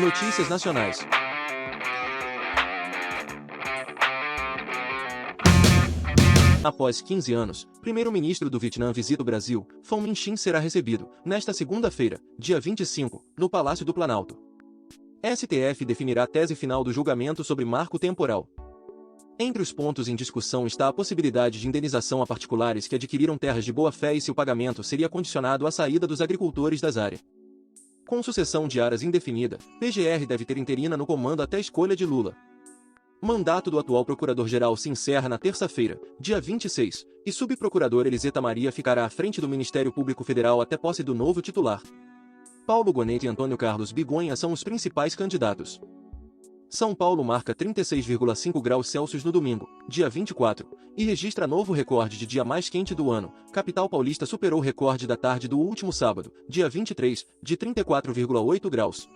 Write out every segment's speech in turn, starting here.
Notícias nacionais. Após 15 anos, primeiro-ministro do Vietnã visita o Brasil. Pham Minh Chinh será recebido, nesta segunda-feira, dia 25, no Palácio do Planalto. STF definirá a tese final do julgamento sobre marco temporal. Entre os pontos em discussão está a possibilidade de indenização a particulares que adquiriram terras de boa-fé e se o pagamento seria condicionado à saída dos agricultores das áreas. Com sucessão de áreas indefinida, PGR deve ter interina no comando até a escolha de Lula. Mandato do atual procurador-geral se encerra na terça-feira, dia 26, e subprocurador Eliseta Maria ficará à frente do Ministério Público Federal até posse do novo titular. Paulo Gonet e Antônio Carlos Bigonha são os principais candidatos. São Paulo marca 36,5 graus Celsius no domingo, dia 24, e registra novo recorde de dia mais quente do ano. Capital paulista superou o recorde da tarde do último sábado, dia 23, de 34,8 graus.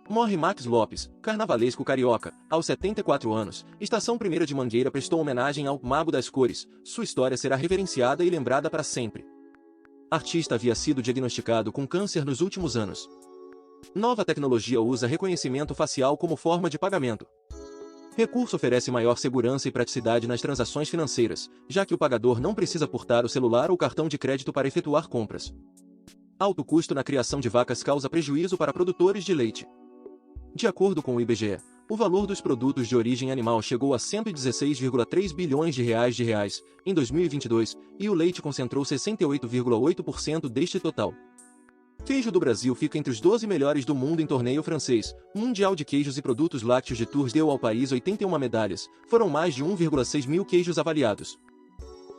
Morre Max Lopes, carnavalesco carioca, aos 74 anos. Estação Primeira de Mangueira prestou homenagem ao Mago das Cores. Sua história será reverenciada e lembrada para sempre. Artista havia sido diagnosticado com câncer nos últimos anos. Nova tecnologia usa reconhecimento facial como forma de pagamento. Recurso oferece maior segurança e praticidade nas transações financeiras, já que o pagador não precisa portar o celular ou cartão de crédito para efetuar compras. Alto custo na criação de vacas causa prejuízo para produtores de leite. De acordo com o IBGE, o valor dos produtos de origem animal chegou a 116,3 bilhões de reais em 2022, e o leite concentrou 68,8% deste total. Queijo do Brasil fica entre os 12 melhores do mundo em torneio francês. Mundial de Queijos e Produtos Lácteos de Tours deu ao país 81 medalhas, foram mais de 1,6 mil queijos avaliados.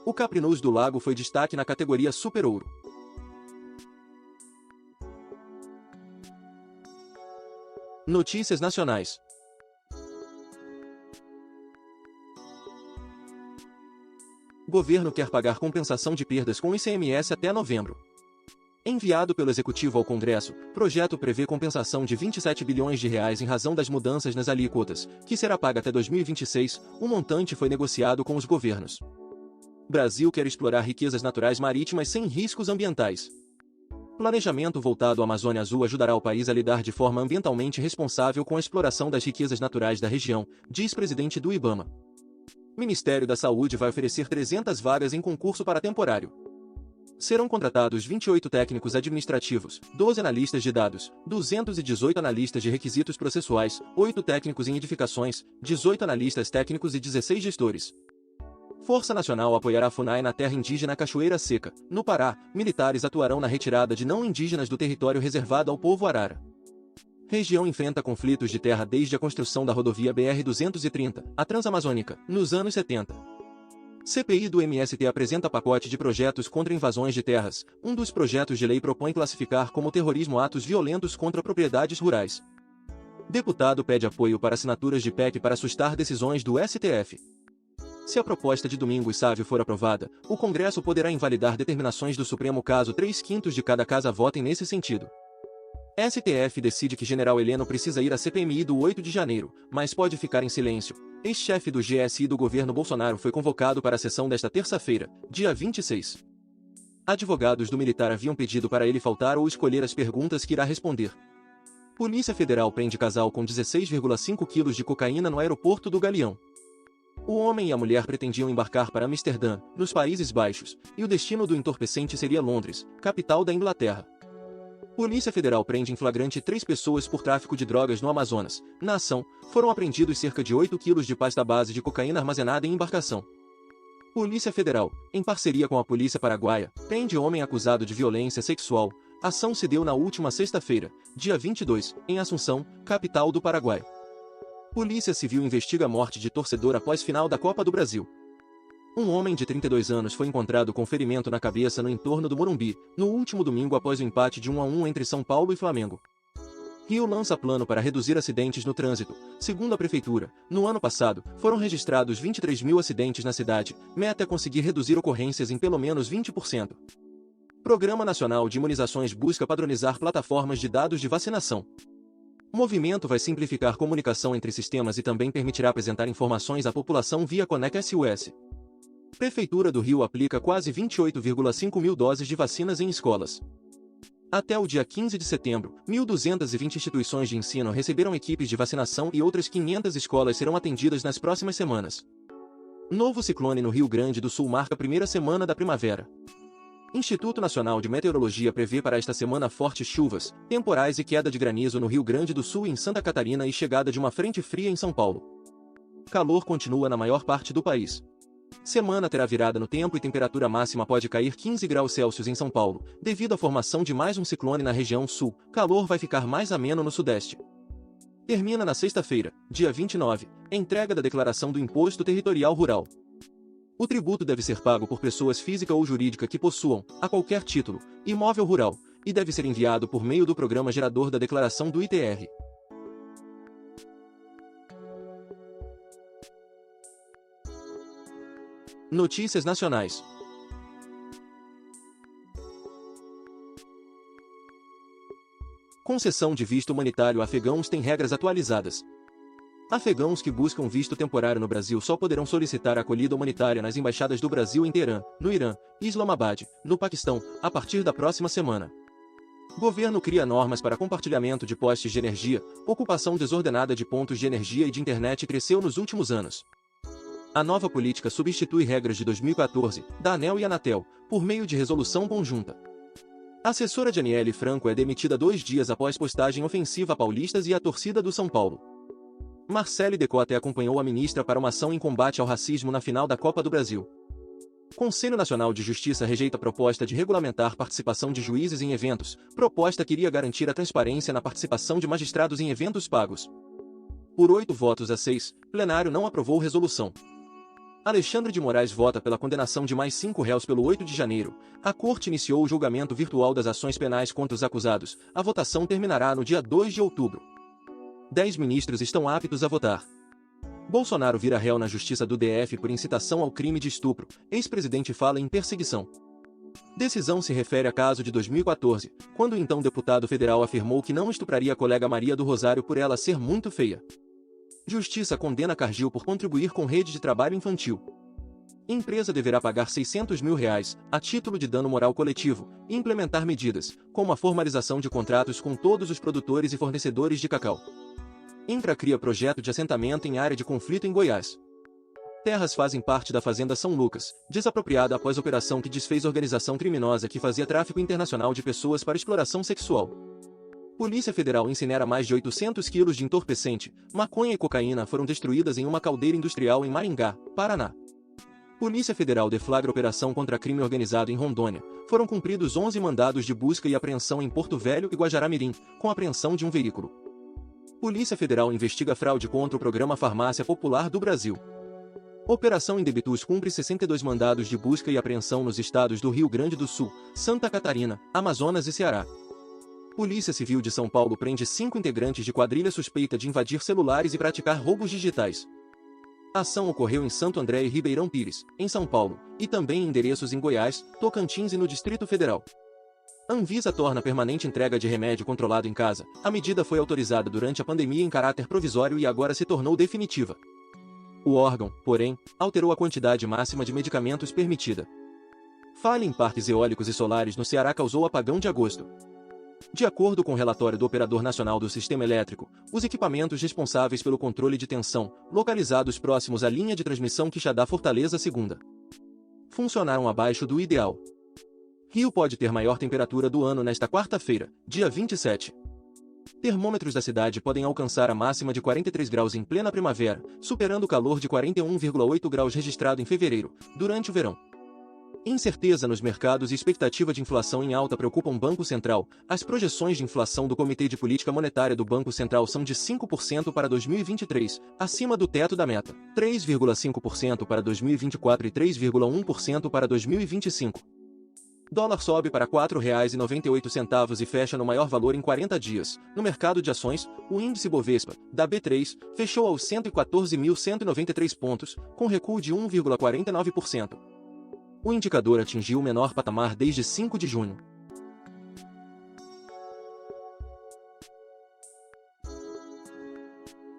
O Caprinose do Lago foi destaque na categoria Super Ouro. Notícias nacionais. Governo quer pagar compensação de perdas com ICMS até novembro. Enviado pelo Executivo ao Congresso, projeto prevê compensação de 27 bilhões de reais em razão das mudanças nas alíquotas, que será paga até 2026. O montante foi negociado com os governos. Brasil quer explorar riquezas naturais marítimas sem riscos ambientais. Planejamento voltado à Amazônia Azul ajudará o país a lidar de forma ambientalmente responsável com a exploração das riquezas naturais da região, diz presidente do IBAMA. Ministério da Saúde vai oferecer 300 vagas em concurso para temporário. Serão contratados 28 técnicos administrativos, 12 analistas de dados, 218 analistas de requisitos processuais, 8 técnicos em edificações, 18 analistas técnicos e 16 gestores. Força Nacional apoiará a FUNAI na terra indígena Cachoeira Seca. No Pará, militares atuarão na retirada de não indígenas do território reservado ao povo Arara. Região enfrenta conflitos de terra desde a construção da rodovia BR-230, a Transamazônica, nos anos 70. CPI do MST apresenta pacote de projetos contra invasões de terras. Um dos projetos de lei propõe classificar como terrorismo atos violentos contra propriedades rurais. Deputado pede apoio para assinaturas de PEC para assustar decisões do STF. Se a proposta de Domingos Sávio for aprovada, o Congresso poderá invalidar determinações do Supremo caso 3/5 de cada casa votem nesse sentido. STF decide que General Heleno precisa ir à CPMI do 8 de janeiro, mas pode ficar em silêncio. Ex-chefe do GSI do governo Bolsonaro foi convocado para a sessão desta terça-feira, dia 26. Advogados do militar haviam pedido para ele faltar ou escolher as perguntas que irá responder. Polícia Federal prende casal com 16,5 quilos de cocaína no aeroporto do Galeão. O homem e a mulher pretendiam embarcar para Amsterdã, nos Países Baixos, e o destino do entorpecente seria Londres, capital da Inglaterra. Polícia Federal prende em flagrante 3 pessoas por tráfico de drogas no Amazonas. Na ação, foram apreendidos cerca de 8 quilos de pasta base de cocaína armazenada em embarcação. Polícia Federal, em parceria com a Polícia Paraguaia, prende homem acusado de violência sexual. A ação se deu na última sexta-feira, dia 22, em Assunção, capital do Paraguai. Polícia Civil investiga a morte de torcedor após final da Copa do Brasil. Um homem de 32 anos foi encontrado com ferimento na cabeça no entorno do Morumbi, no último domingo após o empate de 1-1 entre São Paulo e Flamengo. Rio lança plano para reduzir acidentes no trânsito. Segundo a Prefeitura, no ano passado, foram registrados 23 mil acidentes na cidade. Meta é conseguir reduzir ocorrências em pelo menos 20%. Programa Nacional de Imunizações busca padronizar plataformas de dados de vacinação. O movimento vai simplificar comunicação entre sistemas e também permitirá apresentar informações à população via Conec SUS. Prefeitura do Rio aplica quase 28,5 mil doses de vacinas em escolas. Até o dia 15 de setembro, 1.220 instituições de ensino receberam equipes de vacinação e outras 500 escolas serão atendidas nas próximas semanas. Novo ciclone no Rio Grande do Sul marca a primeira semana da primavera. Instituto Nacional de Meteorologia prevê para esta semana fortes chuvas, temporais e queda de granizo no Rio Grande do Sul e em Santa Catarina e chegada de uma frente fria em São Paulo. Calor continua na maior parte do país. Semana terá virada no tempo e temperatura máxima pode cair 15 graus Celsius em São Paulo, devido à formação de mais um ciclone na região sul. Calor vai ficar mais ameno no sudeste. Termina na sexta-feira, dia 29, a entrega da declaração do Imposto Territorial Rural. O tributo deve ser pago por pessoas física ou jurídica que possuam, a qualquer título, imóvel rural, e deve ser enviado por meio do programa gerador da declaração do ITR. Notícias nacionais. Concessão de visto humanitário a afegãos tem regras atualizadas. Afegãos que buscam visto temporário no Brasil só poderão solicitar acolhida humanitária nas embaixadas do Brasil em Teherã, no Irã, e Islamabad, no Paquistão, a partir da próxima semana. Governo cria normas para compartilhamento de postes de energia. Ocupação desordenada de pontos de energia e de internet cresceu nos últimos anos. A nova política substitui regras de 2014, da ANEEL e Anatel, por meio de resolução conjunta. A assessora de Aniele Franco é demitida 2 dias após postagem ofensiva a paulistas e à torcida do São Paulo. Marcele Decote acompanhou a ministra para uma ação em combate ao racismo na final da Copa do Brasil. Conselho Nacional de Justiça rejeita a proposta de regulamentar participação de juízes em eventos. Proposta que iria garantir a transparência na participação de magistrados em eventos pagos. Por 8 votos a 6, plenário não aprovou resolução. Alexandre de Moraes vota pela condenação de mais 5 réus pelo 8 de janeiro. A Corte iniciou o julgamento virtual das ações penais contra os acusados. A votação terminará no dia 2 de outubro. 10 ministros estão aptos a votar. Bolsonaro vira réu na Justiça do DF por incitação ao crime de estupro. Ex-presidente fala em perseguição. Decisão se refere a caso de 2014, quando o então deputado federal afirmou que não estupraria a colega Maria do Rosário por ela ser muito feia. Justiça condena Cargill por contribuir com rede de trabalho infantil. Empresa deverá pagar R$600 mil a título de dano moral coletivo e implementar medidas, como a formalização de contratos com todos os produtores e fornecedores de cacau. INCRA cria projeto de assentamento em área de conflito em Goiás. Terras fazem parte da Fazenda São Lucas, desapropriada após operação que desfez organização criminosa que fazia tráfico internacional de pessoas para exploração sexual. Polícia Federal incinera mais de 800 quilos de entorpecente. Maconha e cocaína foram destruídas em uma caldeira industrial em Maringá, Paraná. Polícia Federal deflagra operação contra crime organizado em Rondônia. Foram cumpridos 11 mandados de busca e apreensão em Porto Velho e Guajará-Mirim, com apreensão de um veículo. Polícia Federal investiga fraude contra o programa Farmácia Popular do Brasil. Operação Indebitus cumpre 62 mandados de busca e apreensão nos estados do Rio Grande do Sul, Santa Catarina, Amazonas e Ceará. Polícia Civil de São Paulo prende 5 integrantes de quadrilha suspeita de invadir celulares e praticar roubos digitais. A ação ocorreu em Santo André e Ribeirão Pires, em São Paulo, e também em endereços em Goiás, Tocantins e no Distrito Federal. Anvisa torna permanente entrega de remédio controlado em casa. A medida foi autorizada durante a pandemia em caráter provisório e agora se tornou definitiva. O órgão, porém, alterou a quantidade máxima de medicamentos permitida. Falha em parques eólicos e solares no Ceará causou apagão de agosto. De acordo com o relatório do Operador Nacional do Sistema Elétrico, os equipamentos responsáveis pelo controle de tensão, localizados próximos à linha de transmissão Quixadá-Fortaleza 2ª, funcionaram abaixo do ideal. Rio pode ter maior temperatura do ano nesta quarta-feira, dia 27. Termômetros da cidade podem alcançar a máxima de 43 graus em plena primavera, superando o calor de 41,8 graus registrado em fevereiro, durante o verão. Incerteza nos mercados e expectativa de inflação em alta preocupam o Banco Central. As projeções de inflação do Comitê de Política Monetária do Banco Central são de 5% para 2023, acima do teto da meta, 3,5% para 2024 e 3,1% para 2025. Dólar sobe para R$ 4,98 e fecha no maior valor em 40 dias. No mercado de ações, o índice Bovespa, da B3, fechou aos 114.193 pontos, com recuo de 1,49%. O indicador atingiu o menor patamar desde 5 de junho.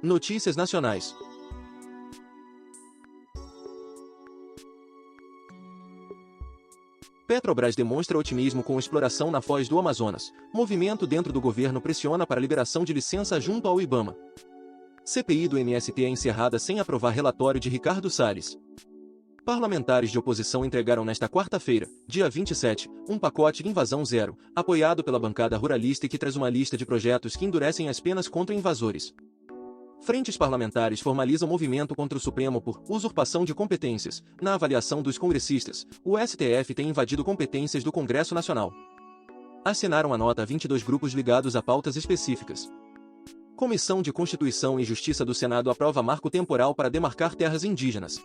Notícias nacionais. Petrobras demonstra otimismo com exploração na foz do Amazonas. Movimento dentro do governo pressiona para liberação de licença junto ao IBAMA. CPI do MST é encerrada sem aprovar relatório de Ricardo Salles. Parlamentares de oposição entregaram nesta quarta-feira, dia 27, um pacote Invasão Zero, apoiado pela bancada ruralista e que traz uma lista de projetos que endurecem as penas contra invasores. Frentes parlamentares formalizam movimento contra o Supremo por usurpação de competências. Na avaliação dos congressistas, o STF tem invadido competências do Congresso Nacional. Assinaram a nota 22 grupos ligados a pautas específicas. Comissão de Constituição e Justiça do Senado aprova marco temporal para demarcar terras indígenas.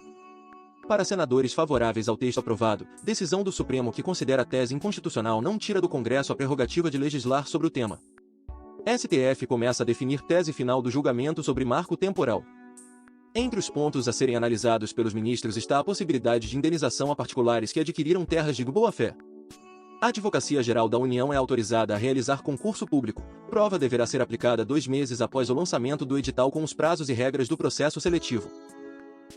Para senadores favoráveis ao texto aprovado, decisão do Supremo que considera a tese inconstitucional não tira do Congresso a prerrogativa de legislar sobre o tema. STF começa a definir tese final do julgamento sobre marco temporal. Entre os pontos a serem analisados pelos ministros está a possibilidade de indenização a particulares que adquiriram terras de boa-fé. A Advocacia Geral da União é autorizada a realizar concurso público. Prova deverá ser aplicada 2 meses após o lançamento do edital com os prazos e regras do processo seletivo.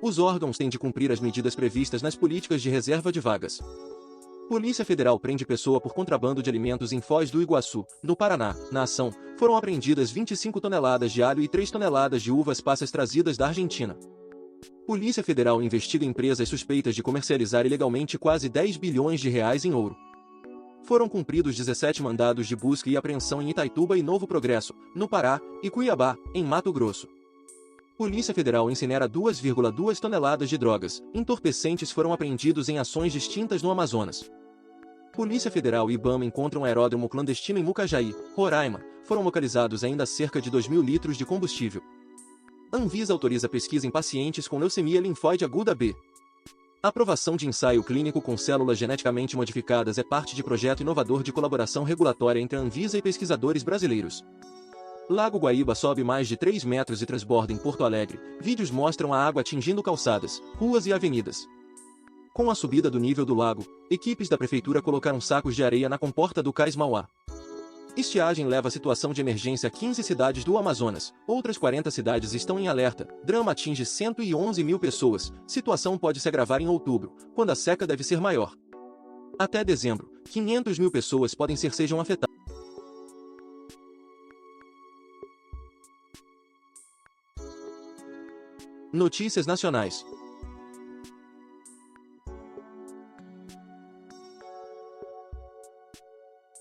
Os órgãos têm de cumprir as medidas previstas nas políticas de reserva de vagas. Polícia Federal prende pessoa por contrabando de alimentos em Foz do Iguaçu, no Paraná. Na ação, foram apreendidas 25 toneladas de alho e 3 toneladas de uvas passas trazidas da Argentina. Polícia Federal investiga empresas suspeitas de comercializar ilegalmente quase 10 bilhões de reais em ouro. Foram cumpridos 17 mandados de busca e apreensão em Itaituba e Novo Progresso, no Pará, e Cuiabá, em Mato Grosso. Polícia Federal incinera 2,2 toneladas de drogas. Entorpecentes foram apreendidos em ações distintas no Amazonas. Polícia Federal e IBAMA encontram um aeródromo clandestino em Mucajaí, Roraima. Foram localizados ainda cerca de 2.000 litros de combustível. Anvisa autoriza pesquisa em pacientes com leucemia linfóide aguda B. Aprovação de ensaio clínico com células geneticamente modificadas é parte de projeto inovador de colaboração regulatória entre a Anvisa e pesquisadores brasileiros. Lago Guaíba sobe mais de 3 metros e transborda em Porto Alegre. Vídeos mostram a água atingindo calçadas, ruas e avenidas. Com a subida do nível do lago, equipes da prefeitura colocaram sacos de areia na comporta do Cais Mauá. Estiagem leva a situação de emergência a 15 cidades do Amazonas. Outras 40 cidades estão em alerta. Drama atinge 111 mil pessoas. Situação pode se agravar em outubro, quando a seca deve ser maior. Até dezembro, 500 mil pessoas sejam afetadas. Notícias nacionais.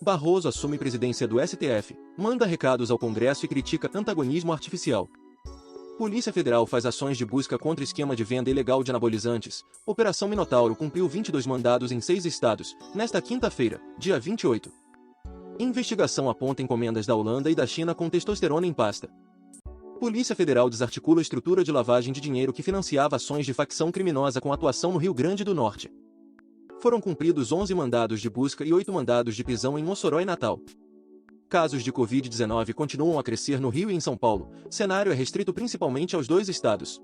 Barroso assume presidência do STF, manda recados ao Congresso e critica antagonismo artificial. Polícia Federal faz ações de busca contra esquema de venda ilegal de anabolizantes. Operação Minotauro cumpriu 22 mandados em 6 estados, nesta quinta-feira, dia 28. Investigação aponta encomendas da Holanda e da China com testosterona em pasta. Polícia Federal desarticula a estrutura de lavagem de dinheiro que financiava ações de facção criminosa com atuação no Rio Grande do Norte. Foram cumpridos 11 mandados de busca e 8 mandados de prisão em Mossoró e Natal. Casos de Covid-19 continuam a crescer no Rio e em São Paulo. Cenário é restrito principalmente aos 2 estados.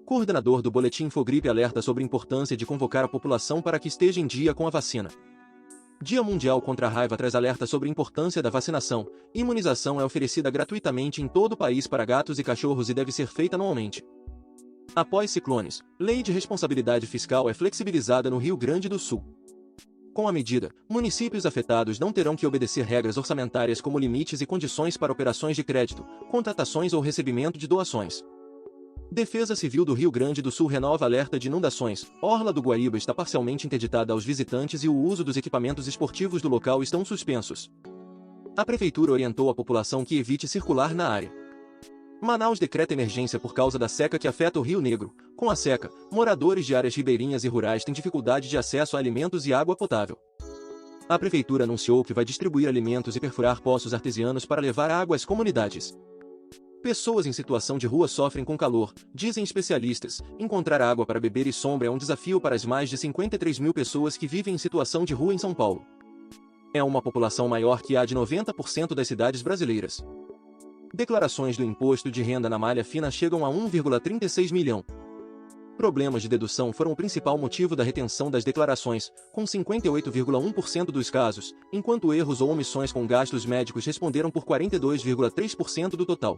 Coordenador do Boletim Infogripe alerta sobre a importância de convocar a população para que esteja em dia com a vacina. Dia Mundial contra a Raiva traz alerta sobre a importância da vacinação. Imunização é oferecida gratuitamente em todo o país para gatos e cachorros e deve ser feita anualmente. Após ciclones, lei de responsabilidade fiscal é flexibilizada no Rio Grande do Sul. Com a medida, municípios afetados não terão que obedecer regras orçamentárias como limites e condições para operações de crédito, contratações ou recebimento de doações. Defesa Civil do Rio Grande do Sul renova alerta de inundações. Orla do Guaíba está parcialmente interditada aos visitantes e o uso dos equipamentos esportivos do local estão suspensos. A Prefeitura orientou a população que evite circular na área. Manaus decreta emergência por causa da seca que afeta o Rio Negro. Com a seca, moradores de áreas ribeirinhas e rurais têm dificuldade de acesso a alimentos e água potável. A Prefeitura anunciou que vai distribuir alimentos e perfurar poços artesianos para levar água às comunidades. Pessoas em situação de rua sofrem com calor, dizem especialistas. Encontrar água para beber e sombra é um desafio para as mais de 53 mil pessoas que vivem em situação de rua em São Paulo. É uma população maior que a de 90% das cidades brasileiras. Declarações do imposto de renda na malha fina chegam a 1,36 milhão. Problemas de dedução foram o principal motivo da retenção das declarações, com 58,1% dos casos, enquanto erros ou omissões com gastos médicos responderam por 42,3% do total.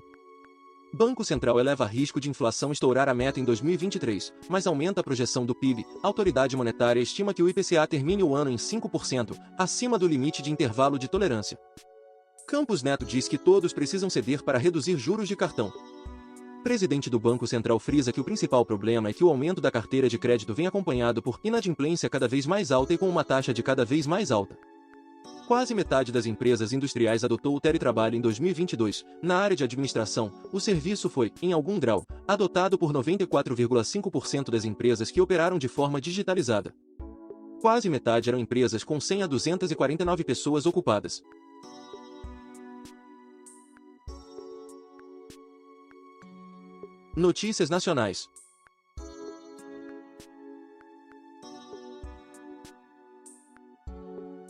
Banco Central eleva risco de inflação estourar a meta em 2023, mas aumenta a projeção do PIB. A autoridade monetária estima que o IPCA termine o ano em 5%, acima do limite de intervalo de tolerância. Campos Neto diz que todos precisam ceder para reduzir juros de cartão. Presidente do Banco Central frisa que o principal problema é que o aumento da carteira de crédito vem acompanhado por inadimplência cada vez mais alta e com uma taxa de cada vez mais alta. Quase metade das empresas industriais adotou o teletrabalho em 2022. Na área de administração, o serviço foi, em algum grau, adotado por 94,5% das empresas que operaram de forma digitalizada. Quase metade eram empresas com 100 a 249 pessoas ocupadas. Notícias nacionais.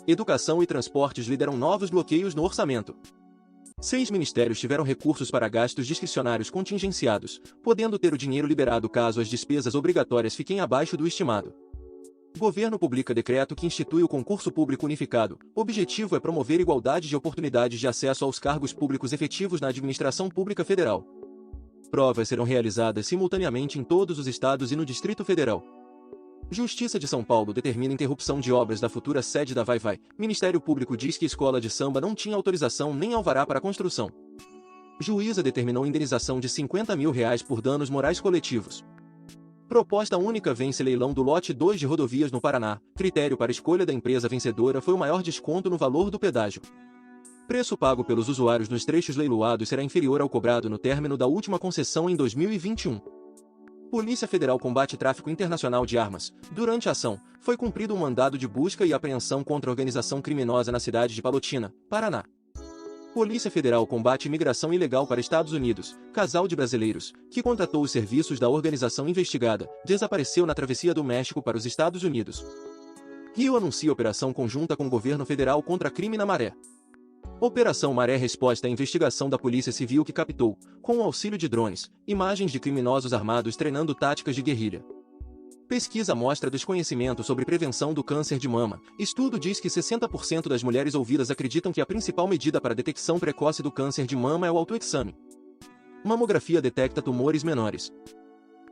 Educação e transportes lideram novos bloqueios no orçamento. 6 ministérios tiveram recursos para gastos discricionários contingenciados, podendo ter o dinheiro liberado caso as despesas obrigatórias fiquem abaixo do estimado. Governo publica decreto que institui o concurso público unificado. O objetivo é promover igualdade de oportunidades de acesso aos cargos públicos efetivos na administração pública federal. Provas serão realizadas simultaneamente em todos os estados e no Distrito Federal. Justiça de São Paulo determina interrupção de obras da futura sede da Vai-Vai. Ministério Público diz que escola de samba não tinha autorização nem alvará para a construção. Juíza determinou indenização de R$50 mil por danos morais coletivos. Proposta única vence leilão do lote 2 de rodovias no Paraná. Critério para escolha da empresa vencedora foi o maior desconto no valor do pedágio. Preço pago pelos usuários nos trechos leiloados será inferior ao cobrado no término da última concessão em 2021. Polícia Federal combate tráfico internacional de armas. Durante a ação, foi cumprido um mandado de busca e apreensão contra a organização criminosa na cidade de Palotina, Paraná. Polícia Federal combate imigração ilegal para Estados Unidos. Casal de brasileiros, que contratou os serviços da organização investigada, desapareceu na travessia do México para os Estados Unidos. Rio anuncia operação conjunta com o governo federal contra crime na Maré. Operação Maré resposta à investigação da Polícia Civil que captou, com o auxílio de drones, imagens de criminosos armados treinando táticas de guerrilha. Pesquisa mostra desconhecimento sobre prevenção do câncer de mama. Estudo diz que 60% das mulheres ouvidas acreditam que a principal medida para a detecção precoce do câncer de mama é o autoexame. Mamografia detecta tumores menores.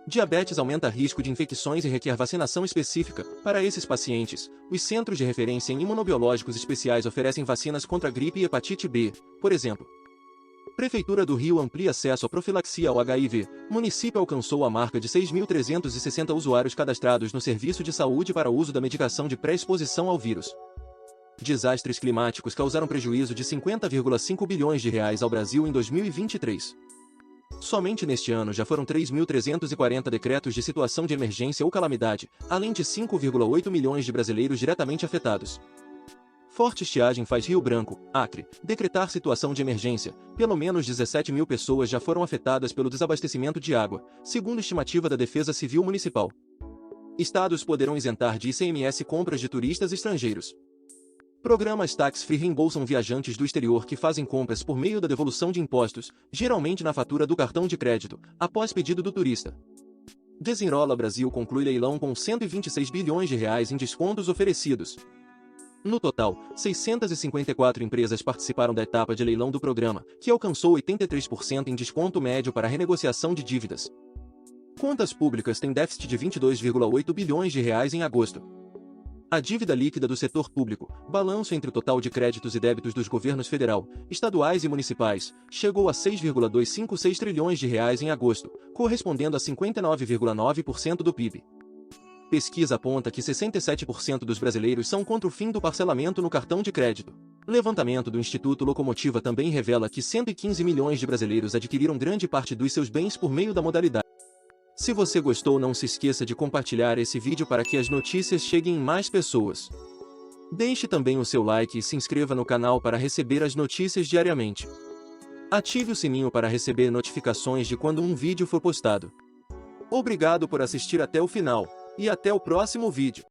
Diabetes aumenta risco de infecções e requer vacinação específica. Para esses pacientes, os Centros de Referência em Imunobiológicos Especiais oferecem vacinas contra gripe e hepatite B, por exemplo. Prefeitura do Rio amplia acesso à profilaxia ao HIV. Município alcançou a marca de 6.360 usuários cadastrados no serviço de saúde para uso da medicação de pré-exposição ao vírus. Desastres climáticos causaram prejuízo de R$50,5 bilhões ao Brasil em 2023. Somente neste ano já foram 3.340 decretos de situação de emergência ou calamidade, além de 5,8 milhões de brasileiros diretamente afetados. Forte estiagem faz Rio Branco, Acre, decretar situação de emergência. Pelo menos 17 mil pessoas já foram afetadas pelo desabastecimento de água, segundo estimativa da Defesa Civil Municipal. Estados poderão isentar de ICMS compras de turistas estrangeiros. Programas tax-free reembolsam viajantes do exterior que fazem compras por meio da devolução de impostos, geralmente na fatura do cartão de crédito, após pedido do turista. Desenrola Brasil conclui leilão com R$126 bilhões em descontos oferecidos. No total, 654 empresas participaram da etapa de leilão do programa, que alcançou 83% em desconto médio para renegociação de dívidas. Contas públicas têm déficit de R$22,8 bilhões em agosto. A dívida líquida do setor público, balanço entre o total de créditos e débitos dos governos federal, estaduais e municipais, chegou a R$6,256 trilhões em agosto, correspondendo a 59,9% do PIB. Pesquisa aponta que 67% dos brasileiros são contra o fim do parcelamento no cartão de crédito. Levantamento do Instituto Locomotiva também revela que 115 milhões de brasileiros adquiriram grande parte dos seus bens por meio da modalidade. Se você gostou, não se esqueça de compartilhar esse vídeo para que as notícias cheguem em mais pessoas. Deixe também o seu like e se inscreva no canal para receber as notícias diariamente. Ative o sininho para receber notificações de quando um vídeo for postado. Obrigado por assistir até o final, e até o próximo vídeo.